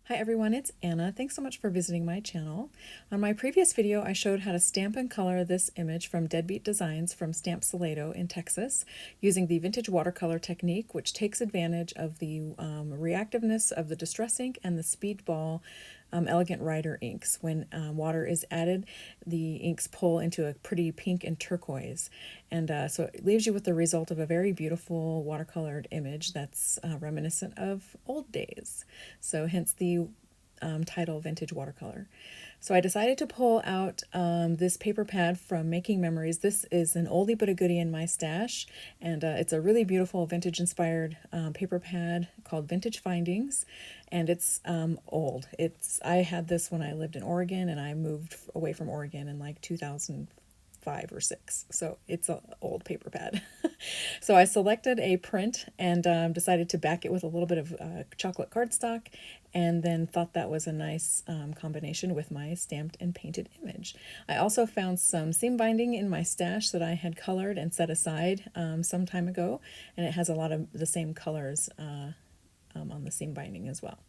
Hi everyone, it's Anna. Thanks so much for visiting my channel. On my previous video, I showed how to stamp and color this image from Deadbeat Designs from Stamp Salado in Texas using the vintage watercolor technique, which takes advantage of the reactiveness of the distress ink and the speedball elegant writer inks. When water is added, the inks pull into a pretty pink and turquoise. And so it leaves you with the result of a very beautiful watercolored image that's reminiscent of old days. So hence the title Vintage Watercolor. So I decided to pull out this paper pad from Making Memories. This is an oldie but a goodie in my stash, and it's a really beautiful vintage inspired paper pad called Vintage Findings, and it's old. I had this when I lived in Oregon, and I moved away from Oregon in like 2005 or 6, so it's an old paper pad. So I selected a print and decided to back it with a little bit of chocolate cardstock, and then thought that was a nice combination with my stamped and painted image. I also found some seam binding in my stash that I had colored and set aside some time ago, and it has a lot of the same colors on the seam binding as well.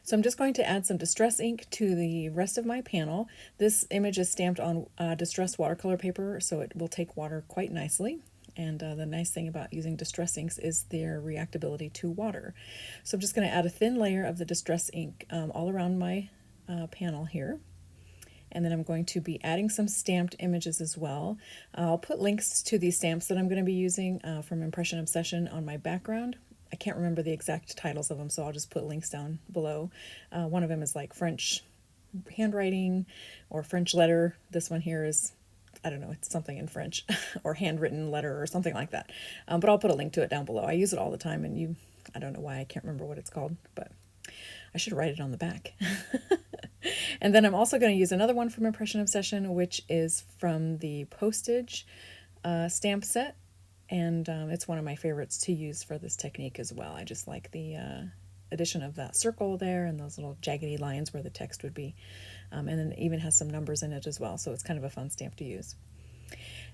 So I'm just going to add some distress ink to the rest of my panel. This image is stamped on distressed watercolor paper, so it will take water quite nicely. And the nice thing about using distress inks is their reactability to water. So I'm just going to add a thin layer of the distress ink all around my panel here. And then I'm going to be adding some stamped images as well. I'll put links to these stamps that I'm going to be using from Impression Obsession on my background. I can't remember the exact titles of them, so I'll just put links down below. One of them is like French handwriting or French letter. This one here is, I don't know, it's something in French or handwritten letter or something like that. But I'll put a link to it down below. I use it all the time, and I don't know why I can't remember what it's called, but I should write it on the back. And then I'm also going to use another one from Impression Obsession, which is from the Postage stamp set. And it's one of my favorites to use for this technique as well. I just like the addition of that circle there and those little jaggedy lines where the text would be. And then it even has some numbers in it as well, so it's kind of a fun stamp to use.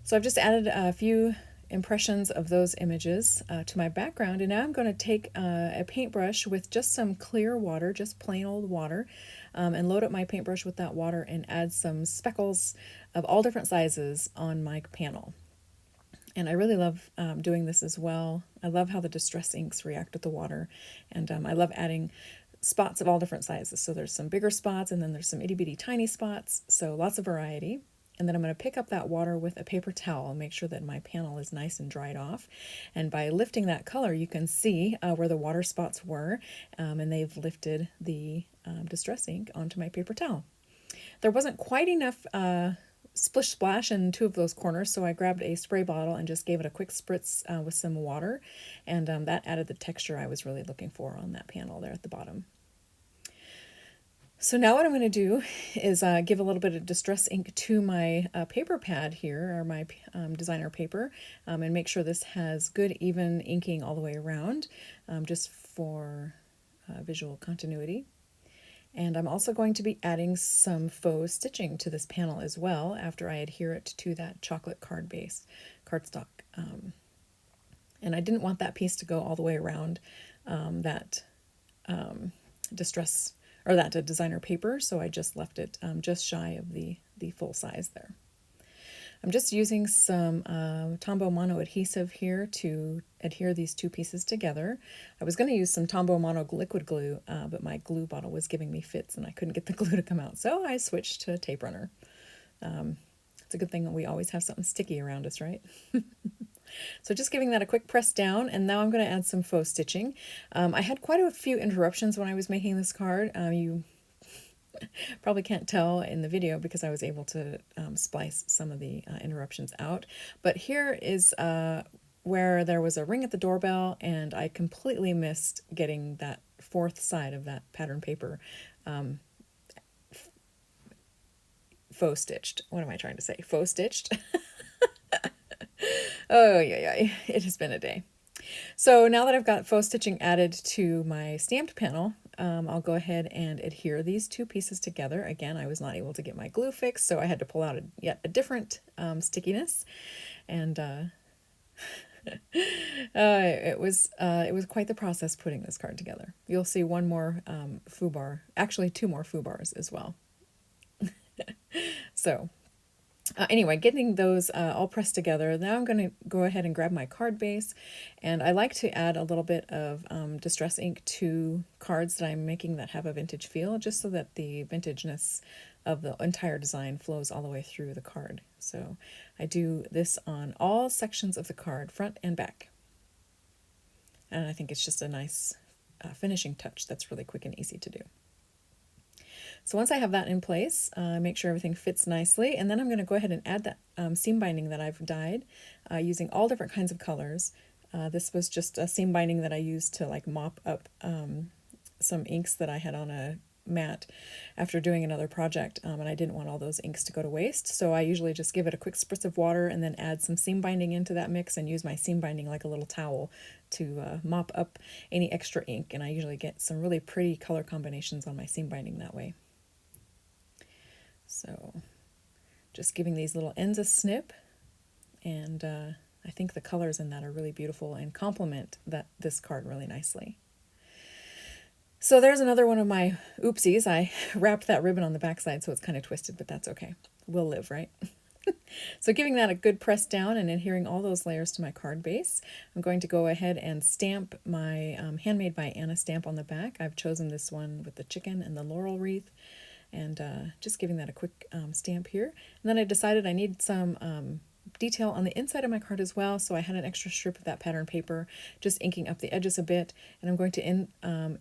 So I've just added a few impressions of those images to my background, and now I'm going to take a paintbrush with just some clear water, just plain old water, and load up my paintbrush with that water and add some speckles of all different sizes on my panel. And I really love doing this as well. I love how the distress inks react with the water, and I love adding spots of all different sizes. So there's some bigger spots, and then there's some itty bitty tiny spots, so lots of variety. And then I'm going to pick up that water with a paper towel and make sure that my panel is nice and dried off. And by lifting that color, you can see where the water spots were, and they've lifted the distress ink onto my paper towel. There wasn't quite enough splish splash in two of those corners, so I grabbed a spray bottle and just gave it a quick spritz with some water, and that added the texture I was really looking for on that panel there at the bottom. So now what I'm going to do is give a little bit of distress ink to my paper pad here, or my designer paper, and make sure this has good even inking all the way around, just for visual continuity. And I'm also going to be adding some faux stitching to this panel as well after I adhere it to that chocolate cardstock. And I didn't want that piece to go all the way around that distress, or that designer paper, so I just left it just shy of the full size there. I'm just using some Tombow Mono adhesive here to adhere these two pieces together. I was going to use some Tombow Mono liquid glue, but my glue bottle was giving me fits and I couldn't get the glue to come out, so I switched to tape runner. It's a good thing that we always have something sticky around us, right? So just giving that a quick press down, and now I'm going to add some faux stitching. I had quite a few interruptions when I was making this card. You probably can't tell in the video because I was able to splice some of the interruptions out. But here is where there was a ring at the doorbell, and I completely missed getting that fourth side of that pattern paper faux stitched. What am I trying to say? Faux stitched? Oh, yeah, it has been a day. So now that I've got faux stitching added to my stamped panel, I'll go ahead and adhere these two pieces together. Again, I was not able to get my glue fixed, so I had to pull out yet a different stickiness. And It was quite the process putting this card together. You'll see one more foobar, actually two more foobars as well. So anyway, getting those all pressed together, now I'm going to go ahead and grab my card base, and I like to add a little bit of distress ink to cards that I'm making that have a vintage feel, just so that the vintageness of the entire design flows all the way through the card. So I do this on all sections of the card, front and back. And I think it's just a nice finishing touch that's really quick and easy to do. So once I have that in place, make sure everything fits nicely, and then I'm going to go ahead and add that seam binding that I've dyed using all different kinds of colors. This was just a seam binding that I used to like mop up some inks that I had on a mat after doing another project, and I didn't want all those inks to go to waste, so I usually just give it a quick spritz of water and then add some seam binding into that mix and use my seam binding like a little towel to mop up any extra ink, and I usually get some really pretty color combinations on my seam binding that way. So just giving these little ends a snip, and I think the colors in that are really beautiful and complement this card really nicely. So there's another one of my oopsies. I wrapped that ribbon on the backside so it's kind of twisted, but that's okay. We'll live, right? So giving that a good press down and adhering all those layers to my card base, I'm going to go ahead and stamp my Handmade by Anna stamp on the back. I've chosen this one with the chicken and the laurel wreath, and just giving that a quick stamp here. And then I decided I need some detail on the inside of my card as well, so I had an extra strip of that pattern paper, just inking up the edges a bit, and I'm going to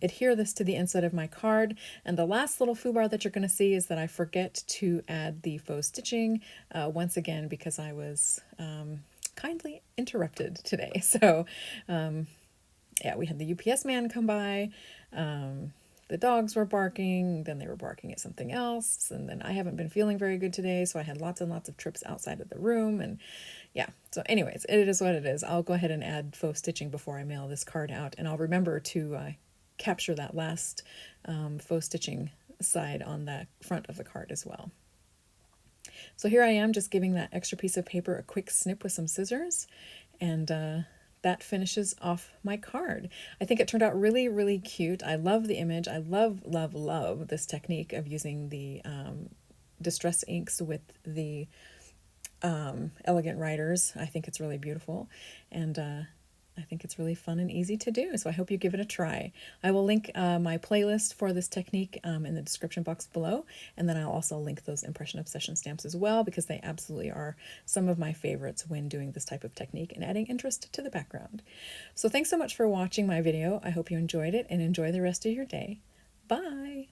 adhere this to the inside of my card. And the last little foobar that you're going to see is that I forget to add the faux stitching once again, because I was kindly interrupted today. So yeah, we had the UPS man come by, the dogs were barking, then they were barking at something else, and then I haven't been feeling very good today, so I had lots and lots of trips outside of the room, and yeah, so anyways, it is what it is. I'll go ahead and add faux stitching before I mail this card out, and I'll remember to capture that last faux stitching side on the front of the card as well. So here I am, just giving that extra piece of paper a quick snip with some scissors, and that finishes off my card. I think it turned out really, really cute. I love the image. I love, love, love this technique of using the distress inks with the elegant writers. I think it's really beautiful, and I think it's really fun and easy to do, so I hope you give it a try. I will link my playlist for this technique in the description box below, and then I'll also link those Impression Obsession stamps as well, because they absolutely are some of my favorites when doing this type of technique and adding interest to the background. So thanks so much for watching my video. I hope you enjoyed it, and enjoy the rest of your day. Bye!